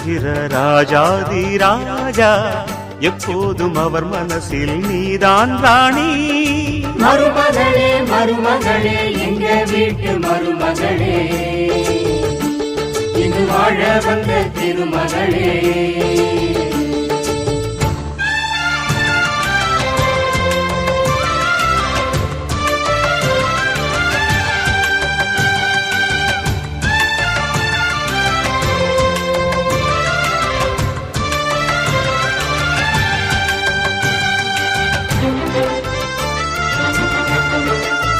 வருகிற ராஜாதி ராஜா, எப்போதும் அவர் மனசில் நீதான் ராணி. மருமகளே மருமகளே எங்க வீட்டு மருமகளே, இங்கு வாழ வந்த திருமகளே.